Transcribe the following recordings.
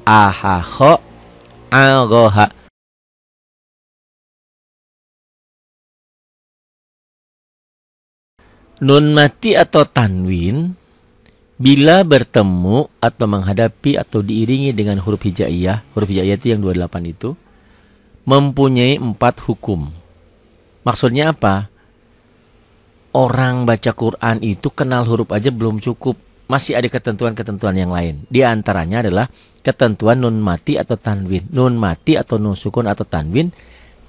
Ahaho agoha. Nun mati atau tanwin bila bertemu atau menghadapi atau diiringi dengan huruf hijaiyah itu yang 28 itu, mempunyai 4 hukum. Maksudnya apa? Orang baca Quran itu kenal huruf aja belum cukup. Masih ada ketentuan-ketentuan yang lain. Di antaranya adalah ketentuan nun mati atau tanwin. Nun mati atau nun sukun atau tanwin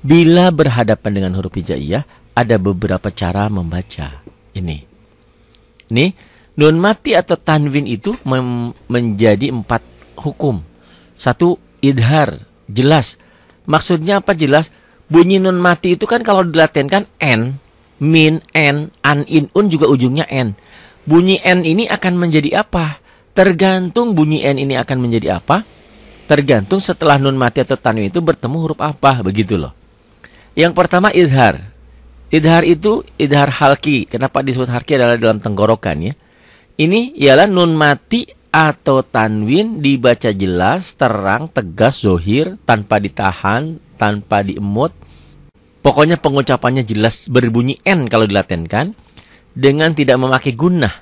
bila berhadapan dengan huruf hijaiyah ada beberapa cara membaca. Ini nun mati atau tanwin itu menjadi 4 hukum. 1, idhar, jelas. Maksudnya apa jelas? Bunyi nun mati itu kan kalau dilatenkan n, min, n, an, in, un juga ujungnya n. Bunyi n ini akan menjadi apa? Tergantung bunyi n ini akan menjadi apa, tergantung setelah nun mati atau tanwin itu bertemu huruf apa, begitu loh. Yang pertama idhar. Idhar itu idhar halki. Kenapa disebut halki adalah dalam tenggorokan ya. Ini ialah nun mati atau tanwin dibaca jelas, terang, tegas, zohir, tanpa ditahan, tanpa diemut. Pokoknya pengucapannya jelas, berbunyi n kalau dilatenkan, dengan tidak memakai gunnah.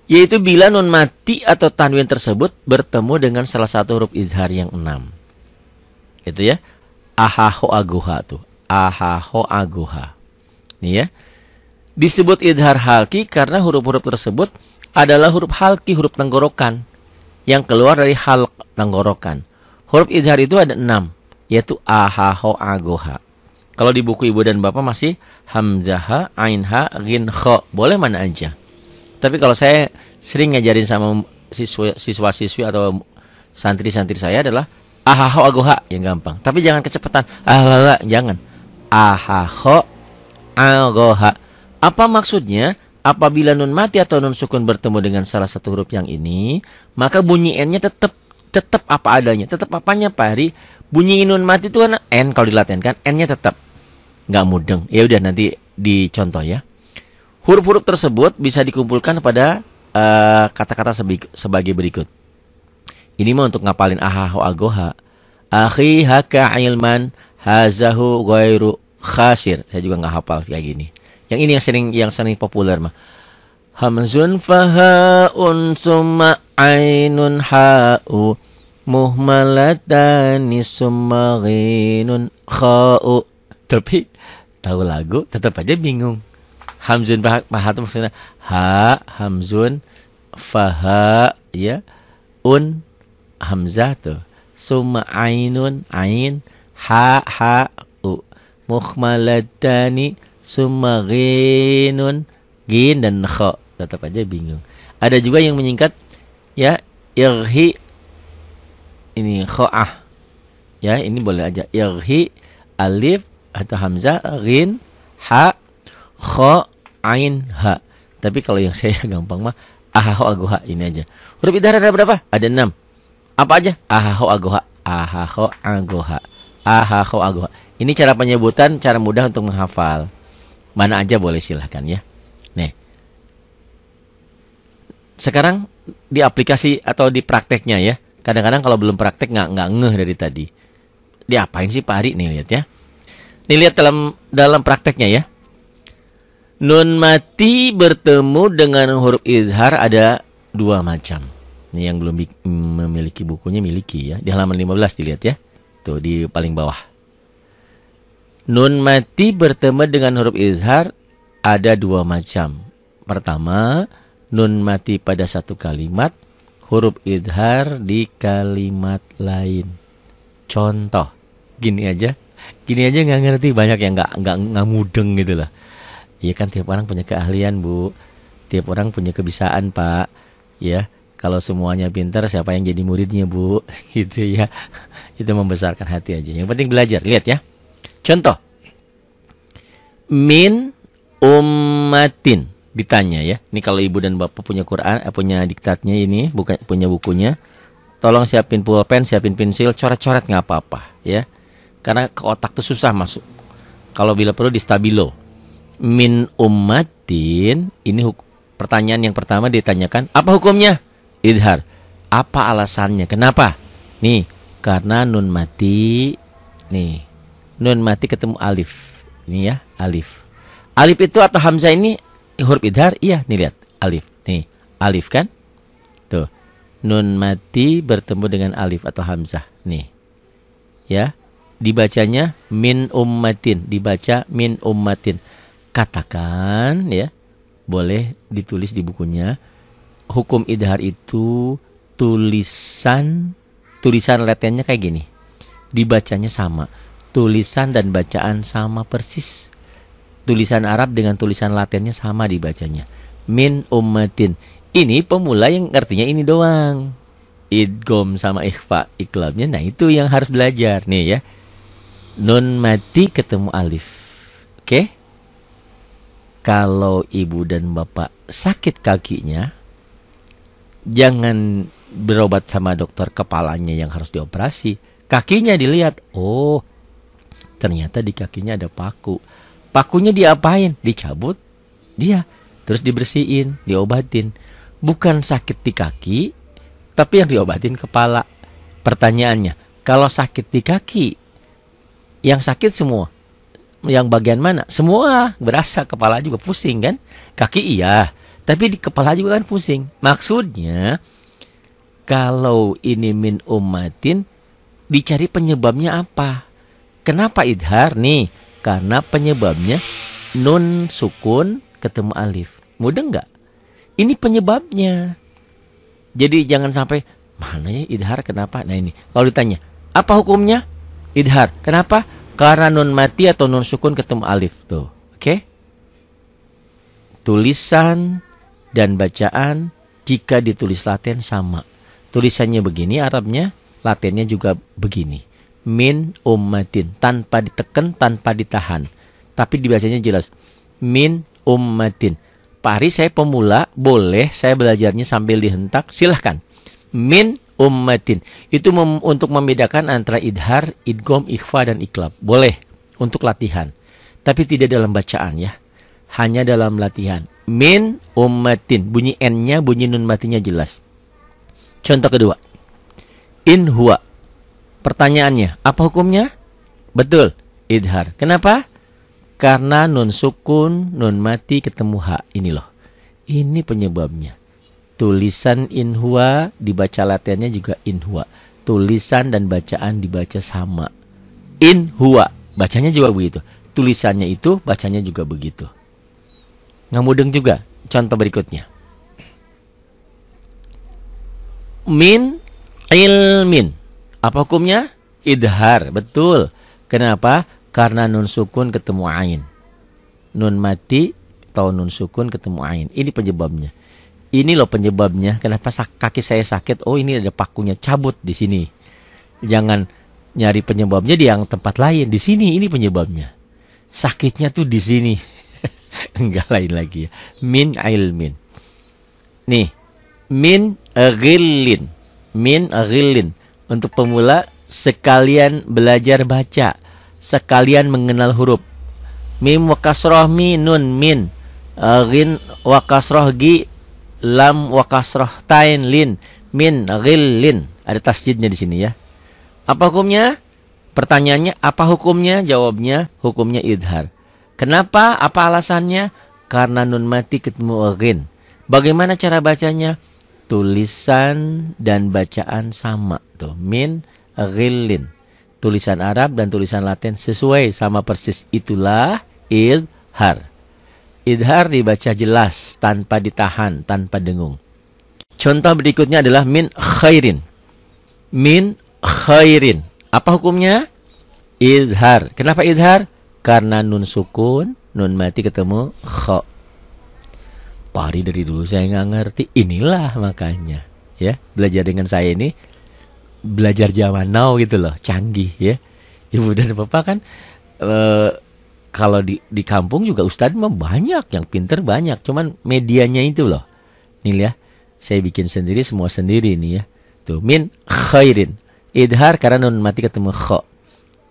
Yaitu bila nun mati atau tanwin tersebut bertemu dengan salah satu huruf izhar yang 6. Itu ya. Ahaho agoha tuh. Ahaho agoha. Nih ya. Disebut idhar halki karena huruf-huruf tersebut adalah huruf halki, huruf tenggorokan yang keluar dari halq tenggorokan. Huruf idhar itu ada 6, yaitu ahaho agoha. Kalau di buku ibu dan bapak masih hamzah, ain ha, ghin kha. Boleh mana aja. Tapi kalau saya sering ngajarin sama siswa-siswi atau santri-santri saya adalah ahaho agoha yang gampang. Tapi jangan kecepatan. Jangan. Ahaho agoha. Apa maksudnya? Apabila nun mati atau nun sukun bertemu dengan salah satu huruf yang ini, maka bunyi n-nya tetap apa adanya. Tetap apanya Pak Hari? Bunyi nun mati itu kan n kalau dilatenkan, n-nya tetap nggak mudeng. Ya udah nanti dicontoh ya. Huruf-huruf tersebut bisa dikumpulkan pada kata-kata sebagai berikut. Ini mah untuk ngapalin ahaho agoha. Akhi haka ilman hazahu ghairu khasir. Saya juga nggak hafal kayak gini. Yang ini yang sering populer mah. Hamzun fahaun summa ainun ha'u muhmalatani summa ghinun kha'u. Tapi tahu lagu tetap aja bingung. Hamzun faha itu maksudnya ha, hamzun faha ya, un hamzah tuh. Summa ainun ain ha u muhmalatani summa ghinun ghin dan kha. Tetap aja bingung. Ada juga yang menyingkat ya, irhi ini kha'ah. Ya, ini boleh aja. Irhi alif atau hamzah, ghin, ha, kha, ain, ha. Tapi kalau yang saya gampang mah ahaho agoha ini aja. Huruf idhar ada berapa? Ada 6. Apa aja? Ahaho agoha. Ahaho agoha. Ahaho agoha. Ini cara penyebutan, cara mudah untuk menghafal. Mana aja boleh silahkan ya. Nih. Sekarang di aplikasi atau di prakteknya ya. Kadang-kadang kalau belum praktek nggak ngeh dari tadi. Diapain sih Pak Hari? Nih lihat ya. Nih lihat dalam prakteknya ya. Nun mati bertemu dengan huruf izhar ada 2 macam. Ini yang belum memiliki bukunya miliki ya. Di halaman 15 dilihat ya. Tuh di paling bawah. Nun mati bertemu dengan huruf izhar ada 2 macam. Pertama, nun mati pada satu kalimat, huruf izhar di kalimat lain. Contoh, gini aja nggak ngerti, banyak yang nggak mudeng gitu lah. Iya kan tiap orang punya keahlian Bu, tiap orang punya kebisaan Pak. Ya, kalau semuanya pintar siapa yang jadi muridnya Bu? Gitu ya. Itu membesarkan hati aja. Yang penting belajar. Lihat ya. Contoh, min ummatin, ditanya ya. Ini kalau ibu dan bapak punya Quran, punya diktatnya ini, bukan punya bukunya, tolong siapin pulpen, siapin pensil, coret-coret nggak apa-apa ya. Karena ke otak tuh susah masuk. Kalau bila perlu di stabilo. Min ummatin, ini pertanyaan yang pertama ditanyakan, apa hukumnya? Idhar. Apa alasannya? Kenapa? Nih, karena nun mati. Nih, nun mati ketemu alif. Ini ya, alif. Alif itu atau hamzah ini huruf idhar? Iya, nih lihat, alif. Nih, alif kan? Tuh. Nun mati bertemu dengan alif atau hamzah. Nih. Ya. Dibacanya min ummatin, dibaca min ummatin. Katakan ya, boleh ditulis di bukunya. Hukum idhar itu tulisan latennya kayak gini. Dibacanya sama. Tulisan dan bacaan sama persis. Tulisan Arab dengan tulisan latennya sama dibacanya. Min ummatin. Ini pemula yang artinya ini doang. Idgham sama ikhfa, iqlabnya. Nah, itu yang harus belajar nih ya. Nun mati ketemu alif. Oke? Kalau ibu dan bapak sakit kakinya, jangan berobat sama dokter kepalanya yang harus dioperasi. Kakinya dilihat. Oh, ternyata di kakinya ada paku. Pakunya diapain? Dicabut. Dia. Terus dibersihin, diobatin. Bukan sakit di kaki, tapi yang diobatin kepala. Pertanyaannya, kalau sakit di kaki, yang sakit semua. Yang bagian mana? Semua berasa, kepala juga pusing kan? Kaki iya, tapi di kepala juga kan pusing. Maksudnya, kalau ini min ummatin, dicari penyebabnya apa? Kenapa idhar nih? Karena penyebabnya nun sukun ketemu alif. Mudah nggak? Ini penyebabnya. Jadi jangan sampai, mana ya idhar kenapa? Nah ini, kalau ditanya, apa hukumnya? Idhar. Kenapa? Karena nun mati atau nun sukun ketemu alif. Tuh. Oke? Tulisan dan bacaan jika ditulis laten sama. Tulisannya begini Arabnya, latennya juga begini. Min ummatin. Tanpa ditekan, tanpa ditahan. Tapi dibacanya jelas. Min ummatin. Pak Ari, saya pemula, boleh saya belajarnya sambil dihentak? Silahkan. Min ummatin. Itu untuk membedakan antara idhar, idgham, ikhfa, dan iqlab. Boleh untuk latihan. Tapi tidak dalam bacaan ya. Hanya dalam latihan. Min ummatin. Bunyi N-nya, bunyi nun matinya jelas. Contoh kedua. In huwa. Pertanyaannya, apa hukumnya? Betul, idhar. Kenapa? Karena nun sukun, nun mati ketemu ha. Ini loh. Ini penyebabnya. Tulisan in huwa, dibaca latennya juga in huwa. Tulisan dan bacaan dibaca sama. In huwa, bacanya juga begitu. Tulisannya itu, bacanya juga begitu. Nggak mudeng juga. Contoh berikutnya. Min ilmin. Apa hukumnya? Idhar. Betul. Kenapa? Karena nun sukun ketemu ain. Nun mati atau nun sukun ketemu ain. Ini penyebabnya. Ini loh penyebabnya. Kenapa kaki saya sakit? Oh, ini ada pakunya. Cabut di sini. Jangan nyari penyebabnya di yang tempat lain. Di sini ini penyebabnya. Sakitnya tuh di sini. Enggak lain lagi ya. Min ilmin. Nih. Min ghillin. Min ghillin. Untuk pemula sekalian belajar baca. Sekalian mengenal huruf. Mim wa kasroh mi nun min. Ghin wa kasroh gi. Lam wa kasroh tain lin. Min ghillin. Ada tasjidnya di sini ya. Apa hukumnya? Pertanyaannya apa hukumnya? Jawabnya hukumnya idhar. Kenapa? Apa alasannya? Karena nun mati ketemu ghin. Bagaimana cara bacanya? Tulisan dan bacaan sama tuh. Min ghillin. Tulisan Arab dan tulisan Latin sesuai sama persis. Itulah idhar. Idhar dibaca jelas tanpa ditahan, tanpa dengung. Contoh berikutnya adalah min khairin. Min khairin. Apa hukumnya? Idhar. Kenapa idhar? Karena nun sukun, nun mati ketemu kha. Pari dari dulu saya nggak ngerti. Inilah makanya ya, belajar dengan saya ini belajar zaman now gitu loh, canggih ya. Ibu dan bapak kan kalau di kampung juga ustadz mah banyak, yang pinter banyak, cuman medianya itu loh. Nih ya, saya bikin sendiri, semua sendiri nih ya. Tuh min khairin. Idhar karena nun mati ketemu kha.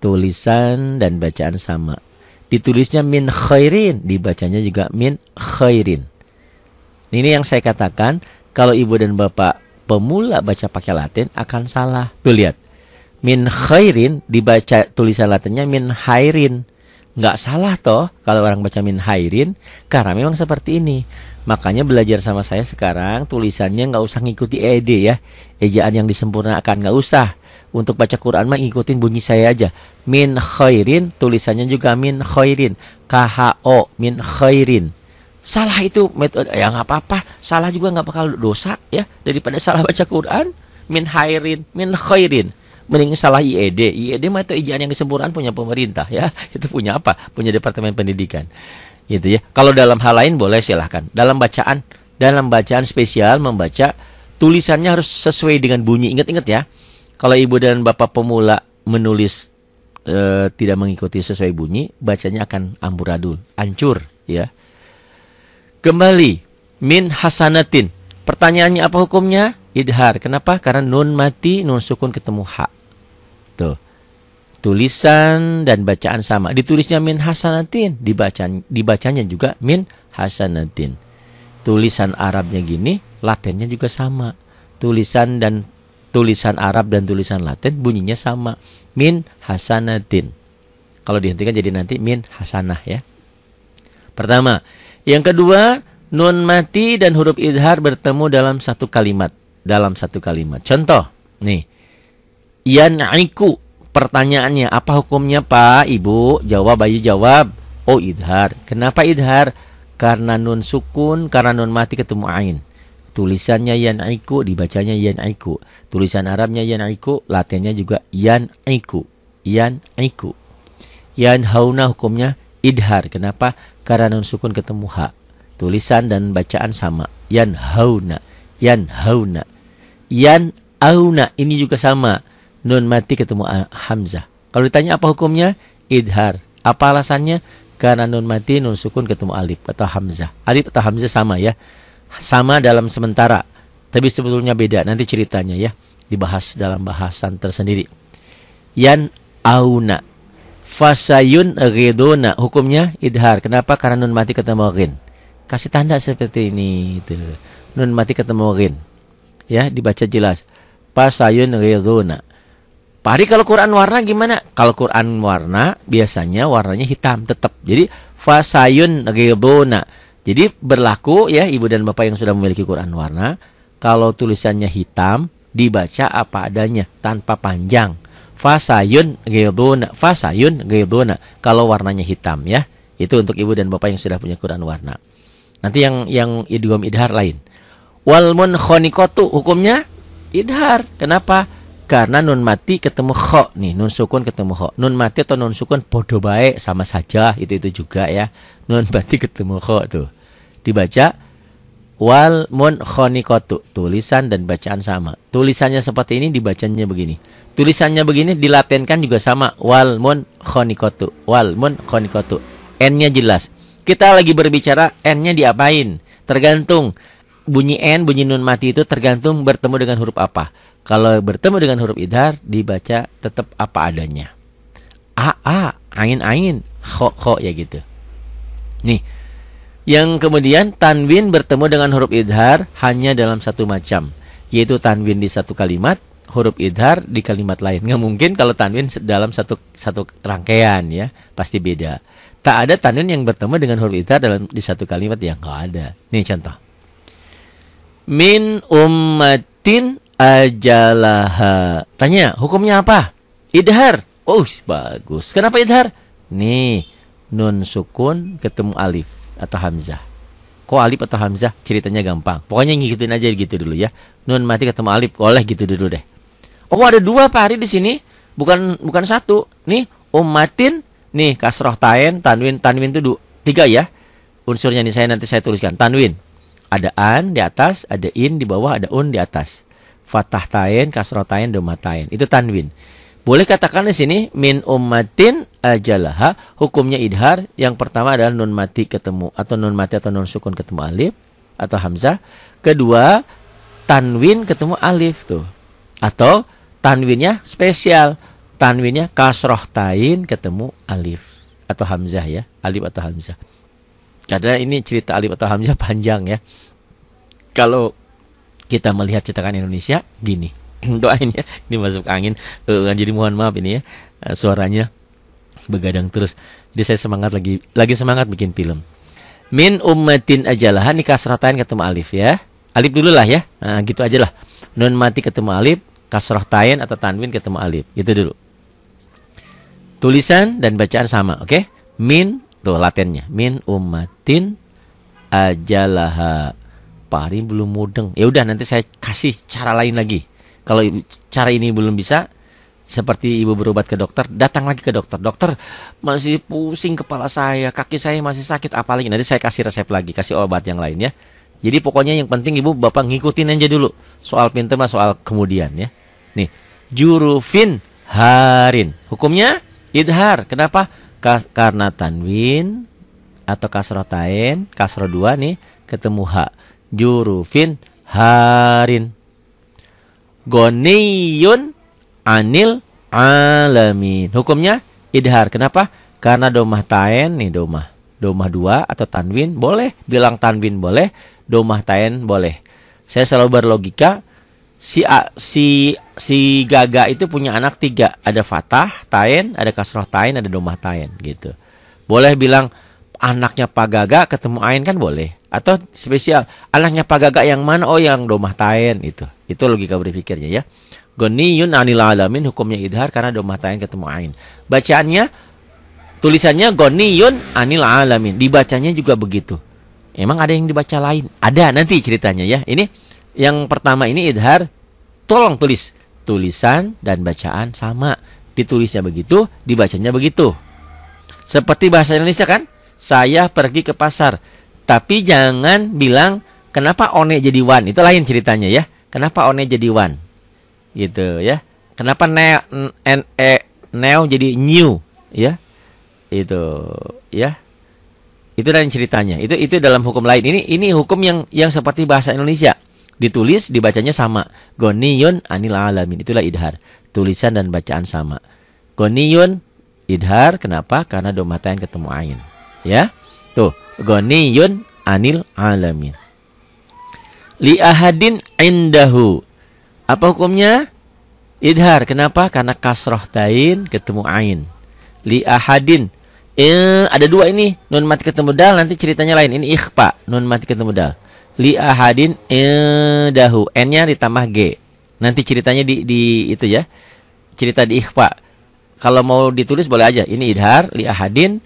Tulisan dan bacaan sama. Ditulisnya min khairin, dibacanya juga min khairin. Ini yang saya katakan, kalau ibu dan bapak pemula baca pakai Latin akan salah. Tuh lihat. Min khairin dibaca tulisan latinnya min khairin. Nggak salah toh kalau orang baca min khairin, karena memang seperti ini. Makanya belajar sama saya sekarang tulisannya nggak usah ngikuti ED ya. Ejaan yang disempurnakan nggak usah. Untuk baca Quran mah ngikutin bunyi saya aja. Min khairin, tulisannya juga min khairin. KHO, min khairin. Salah itu metode, ya nggak apa-apa. Salah juga nggak bakal dosa ya. Daripada salah baca Quran, min khairin, min khairin. Mending salah IED. IED mah itu ijazah yang disempurnakan punya pemerintah ya. Itu punya apa? Punya Departemen Pendidikan. Gitu ya. Kalau dalam hal lain boleh silahkan. Dalam bacaan spesial membaca tulisannya harus sesuai dengan bunyi. Ingat-ingat ya. Kalau ibu dan bapak pemula menulis tidak mengikuti sesuai bunyi, bacanya akan amburadul, hancur ya. Kembali min hasanatin. Pertanyaannya apa hukumnya? Idhar. Kenapa? Karena nun mati, nun sukun ketemu ha. Tuh. Tulisan dan bacaan sama. Ditulisnya min hasanatin, dibacanya juga min hasanatin. Tulisan Arabnya gini, Latinnya juga sama. Tulisan Arab dan tulisan Latin bunyinya sama. Min hasanatin. Kalau dihentikan jadi nanti min hasanah ya. Pertama. Yang kedua, nun mati dan huruf idhar bertemu dalam satu kalimat. Contoh, nih. Yan'iku. Pertanyaannya, apa hukumnya Pak, Ibu? Jawab, Ayu jawab. Oh, idhar. Kenapa idhar? Karena nun sukun, karena nun mati ketemu ain. Tulisannya yan'iku, dibacanya yan'iku. Tulisan Arabnya yan'iku, Latinnya juga yan'iku. Yanhauna hukumnya idhar. Kenapa? Karena nun sukun ketemu ha. Tulisan dan bacaan sama. Yanhauna. Yanauna. Ini juga sama. Nun mati ketemu hamzah. Kalau ditanya apa hukumnya? Idhar. Apa alasannya? Karena nun mati, nun sukun ketemu alif atau hamzah. Alif atau hamzah sama ya. Sama dalam sementara. Tapi sebetulnya beda. Nanti ceritanya ya. Dibahas dalam bahasan tersendiri. Yanauna. Fasayun ghiduna. Hukumnya idhar. Kenapa? Karena nun mati ketemu ghin. Kasih tanda seperti ini. Tuh. Nun mati ketemu ghin. Ya, dibaca jelas. Fasayun ghiduna. Pak Hari, kalau Quran warna gimana? Kalau Quran warna, biasanya warnanya hitam tetap. Jadi, fasayun ghiduna. Jadi, berlaku ya ibu dan bapak yang sudah memiliki Quran warna. Kalau tulisannya hitam, dibaca apa adanya, tanpa panjang. Fasayun ghiduna. Kalau warnanya hitam ya. Itu untuk ibu dan bapak yang sudah punya Quran warna. Nanti yang idgham idhar lain. Wal munkhaniqatu hukumnya idhar. Kenapa? Karena nun mati ketemu kho nih, nun sukun ketemu kho. Nun mati atau nun sukun podo bae sama saja, itu juga ya. Nun mati ketemu kho tuh. Dibaca wal munkhaniqatu, tulisan dan bacaan sama. Tulisannya seperti ini, dibacanya begini. Tulisannya begini, dilatenkan juga sama. Wal munkhaniqatu. N-nya jelas. Kita lagi berbicara N-nya diapain? Tergantung. Bunyi N, bunyi nun mati itu tergantung bertemu dengan huruf apa. Kalau bertemu dengan huruf idhar, dibaca tetap apa adanya. A, ain, kho ya gitu. Nih, yang kemudian tanwin bertemu dengan huruf idhar hanya dalam satu macam. Yaitu tanwin di satu kalimat, huruf idhar di kalimat lain. Nggak mungkin kalau tanwin dalam satu rangkaian ya. Pasti beda. Tak ada tanwin yang bertemu dengan huruf idhar di satu kalimat, yang nggak ada. Nih contoh. Min ummatin ajalaha. Tanya, hukumnya apa? Idhar. Oh, bagus. Kenapa idhar? Nih, nun sukun ketemu alif atau hamzah. Kok alif atau hamzah? Ceritanya gampang. Pokoknya ngikutin aja gitu dulu ya. Nun mati ketemu alif, oleh gitu dulu deh. Oh, ada dua Pak Hari di sini. Bukan satu. Nih, ummatin. Nih, kasroh tain, tanwin itu tiga ya. Unsurnya nih nanti saya tuliskan. Tanwin. Ada an di atas, ada in di bawah, ada un di atas. Fathah tain, kasroh tain, dhamma tain. Itu tanwin. Boleh katakan di sini min ummatin ajalaha, hukumnya idhar. Yang pertama adalah nun mati ketemu atau nun sukun ketemu alif atau hamzah. Kedua, tanwin ketemu alif tuh. Atau tanwinnya spesial. Tanwinnya kasroh tain ketemu alif atau hamzah ya. Alif atau hamzah. Karena ini cerita alif atau hamzah panjang ya. Kalau kita melihat cetakan Indonesia gini. Doain ya. Ini masuk angin. Jadi mohon maaf ini ya. Suaranya begadang terus. Jadi saya lagi semangat bikin film. Min ummatin ajalah, ini kasratain ketemu alif ya. Alif dulu lah ya. Nah, gitu aja lah. Nun mati ketemu alif, kasrah tain atau tanwin ketemu alif. Gitu dulu. Tulisan dan bacaan sama, oke? Min, tuh latennya. Min ummatin ajalaha. Pak Ari belum mudeng. Ya udah nanti saya kasih cara lain lagi. Kalau cara ini belum bisa, seperti ibu berobat ke dokter, datang lagi ke dokter. Dokter, masih pusing kepala saya, kaki saya masih sakit, apalagi. Nanti saya kasih resep lagi, kasih obat yang lain ya. Jadi pokoknya yang penting ibu bapak ngikutin aja dulu. Soal pinter mah soal kemudian ya. Nih, jurufin harin. Hukumnya idhar. Kenapa? Karena tanwin atau kasrotain, kasro 2 nih ketemu ha. Jurufin harin. Goniyun anil alamin. Hukumnya idhar. Kenapa? Karena domah tain nih, domah 2 atau tanwin boleh, bilang tanwin boleh, domah tain boleh. Saya selalu berlogika, si Gaga itu punya anak 3, ada fathah tain, ada kasroh tain, ada domah tain gitu. Boleh bilang anaknya Pak Gaga ketemu ain kan boleh. Atau spesial, anaknya Pak Gaga yang mana? Oh, yang domah tain itu. Itu logika berpikirnya ya. Goniyun anil alamin, hukumnya idhar karena domah tain ketemu ain. Bacaannya, tulisannya goniyun anil alamin. Dibacanya juga begitu. Emang ada yang dibaca lain? Ada, nanti ceritanya ya. Ini yang pertama ini idhar. Tolong tulis. Tulisan dan bacaan sama. Ditulisnya begitu, dibacanya begitu. Seperti bahasa Indonesia kan? Saya pergi ke pasar. Tapi jangan bilang kenapa one jadi wan. Itu lain ceritanya ya. Kenapa one jadi wan? Gitu ya. Kenapa neo jadi new ya? Itu ya. Itu lain ceritanya. Itu dalam hukum lain. Ini hukum yang seperti bahasa Indonesia. Ditulis, dibacanya sama. Goniyun anil alamin. Itulah idhar. Tulisan dan bacaan sama. Goniyun idhar. Kenapa? Karena domatain ketemu ain. Ya. Tuh, goniyun anil alamin. Li ahadin indahu. Apa hukumnya? Idhar. Kenapa? Karena kasroh tain ketemu ain. Li ahadin. Ada 2 ini. Nun mati ketemu dal, nanti ceritanya lain. Ini ikhfa. Nun mati ketemu dal. Li ahadin indahu. N-nya ditambah G. Nanti ceritanya di itu ya. Cerita di ikhfa. Kalau mau ditulis boleh aja. Ini idhar. Li ahadin.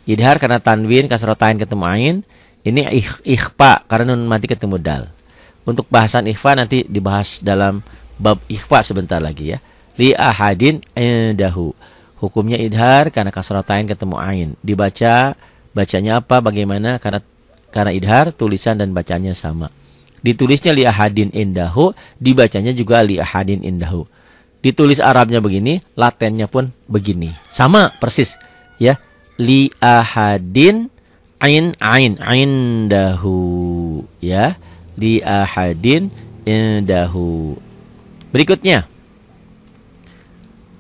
Idhar karena tanwin, kasrotain ketemu ain. Ini ikhfa karena nun mati ketemu dal. Untuk bahasan ikhfa nanti dibahas dalam bab ikhfa sebentar lagi ya. Li ahadin indahu. Hukumnya idhar karena kasrotain ketemu ain. Bacanya apa? Bagaimana? Karena idhar, tulisan dan bacanya sama. Ditulisnya li ahadin indahu, dibacanya juga li ahadin indahu. Ditulis Arabnya begini, latennya pun begini. Sama persis ya. Li ahadin indahu ya. Li ahadin indahu. Berikutnya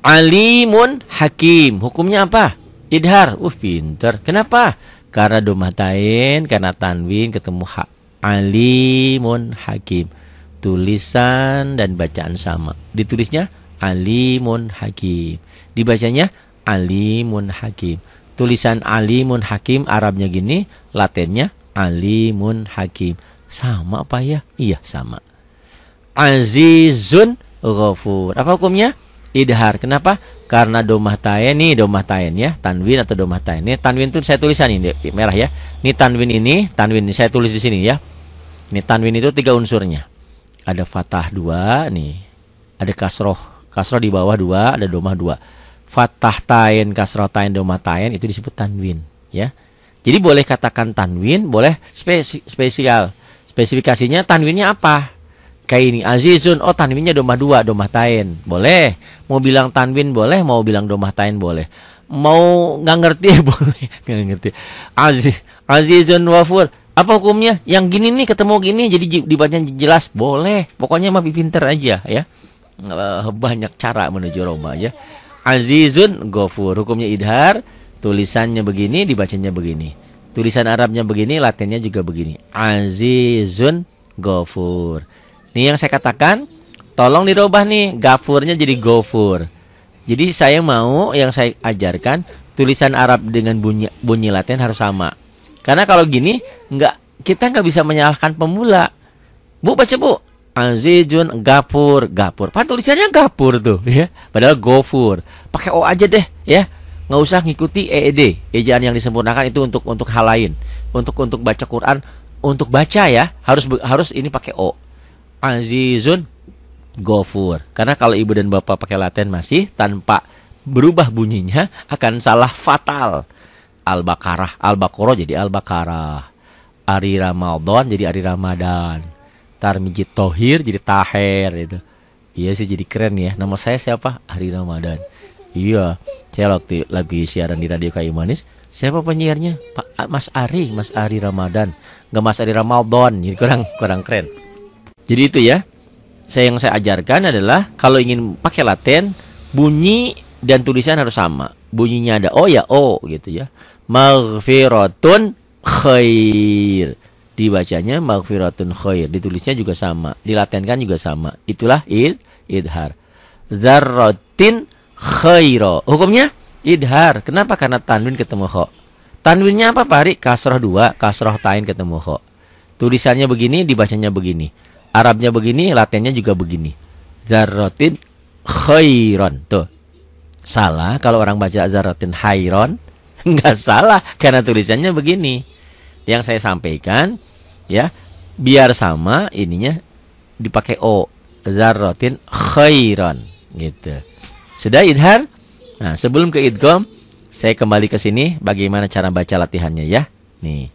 alimun hakim. Hukumnya apa? Idhar. Pinter. Kenapa? Karena domah tain, karena tanwin ketemu ha. Alimun hakim. Tulisan dan bacaan sama. Ditulisnya alimun hakim. Dibacanya alimun hakim. Tulisan alimun hakim Arabnya gini, latennya alimun hakim. Sama apa ya? Iya, sama. Azizun ghafur. Apa hukumnya? Idhar. Kenapa? Karena domah tain nih, domah tain ya, tanwin atau domah tain. Ini tanwin itu saya tulisan ini merah ya. Ini tanwin ini saya tulis di sini ya. Ini tanwin itu 3 unsurnya. Ada fathah 2 nih. Ada kasroh di bawah 2, ada domah 2. Fathah tain, kasroh tain, domah tain itu disebut tanwin ya. Jadi boleh katakan tanwin, boleh spesial. Spesifikasinya tanwinnya apa? Kayak ini azizun, oh tanwinnya domah 2, domah tain. Boleh. Mau bilang tanwin boleh, mau bilang domah tain boleh. Mau nggak ngerti boleh, nggak ngerti. Azizun wafur. Apa hukumnya? Yang gini nih ketemu gini jadi dibaca jelas, boleh. Pokoknya mah pinter aja ya. Banyak cara menuju Roma ya. Azizun ghafur. Hukumnya idhar, tulisannya begini, dibacanya begini. Tulisan Arabnya begini, latennya juga begini. Azizun ghafur. Ini yang saya katakan, tolong dirubah nih, gafurnya jadi gofur. Jadi saya mau yang saya ajarkan tulisan Arab dengan bunyi Latin harus sama. Karena kalau gini kita nggak bisa menyalahkan pemula. Bu, baca Bu. Azizun gafur. Pan tulisannya gafur tuh ya. Padahal gofur. Pakai O aja deh ya. Nggak usah ngikuti EED. Ejaan yang disempurnakan itu untuk hal lain. Untuk baca Quran, untuk baca ya, harus ini pakai O. Azizun gofur. Karena kalau ibu dan bapak pakai Latin masih tanpa berubah bunyinya akan salah fatal. Al-Baqarah jadi Al-Baqarah. Ari Ramadan jadi Ari Ramadan. Tarmijit Tohir jadi Taher itu. Iya sih, jadi keren ya. Nama saya siapa? Ari Ramadan. Iya, saya waktu lagi siaran di Radio Kayu Manis. Siapa penyiarnya? Mas Ari Ramadan. Nggak Mas Ari Ramadan. Jadi kurang keren. Jadi itu ya. Yang saya ajarkan adalah kalau ingin pakai Latin, bunyi dan tulisan harus sama. Bunyinya ada O ya O gitu ya. Maghfiratun khair. Dibacanya maghfiratun khair. Ditulisnya juga sama. Dilatenkan juga sama. Itulah idhar. Zarratin khairo. Hukumnya idhar. Kenapa? Karena tanwin ketemu kho. Tanwinnya apa Pak Ari? Kasroh 2. Kasroh tain ketemu kho. Tulisannya begini, dibacanya begini. Arabnya begini, Latinnya juga begini. Zarratin khairon. Tuh. Salah kalau orang baca zarratin khairon. Enggak salah karena tulisannya begini. Yang saya sampaikan ya, biar sama ininya dipakai O. Zarratin khairon gitu. Sudah idhar? Nah, sebelum ke idgham, saya kembali ke sini bagaimana cara baca latihannya ya. Nih.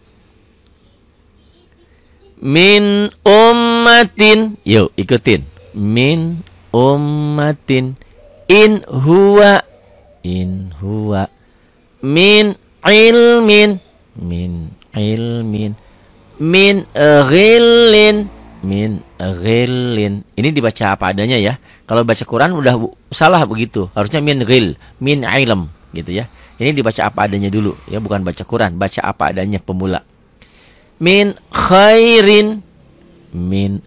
Min ummatin. Yuk, ikutin. Min ummatin. In huwa. Min ilmin. Min ghillin. Ini dibaca apa adanya ya. Kalau baca Quran udah salah begitu. Harusnya min ghil, min ilm gitu ya. Ini dibaca apa adanya dulu ya, bukan baca Quran, baca apa adanya pemula. Min khairin. Min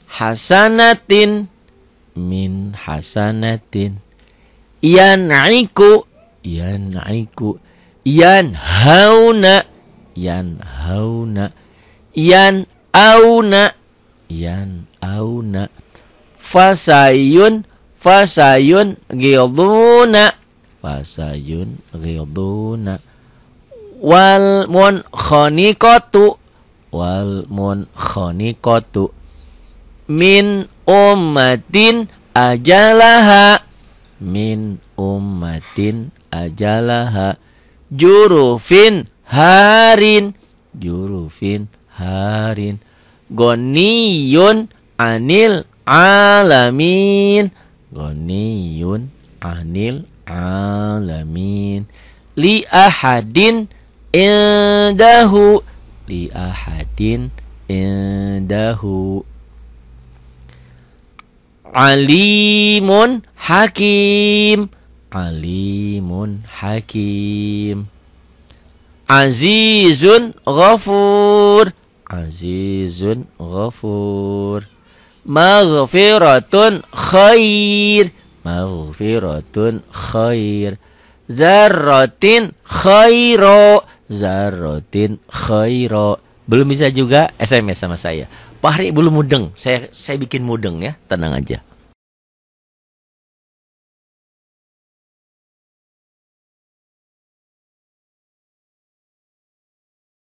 hasanatin. Yan'iku. Yanhauna. Yan'auna. Fasayun ghiduna. Wal munkhaniqatu. Min ummatin ajalaha. Jurufin harin. Goniyun anil alamin. Li ahadin indahu. Alimun hakim. Azizun ghafur. Maghfiratun khair. Zarratin khairo. Belum bisa juga SMS sama saya. Pak Hari belum mudeng. Saya bikin mudeng ya. Tenang aja.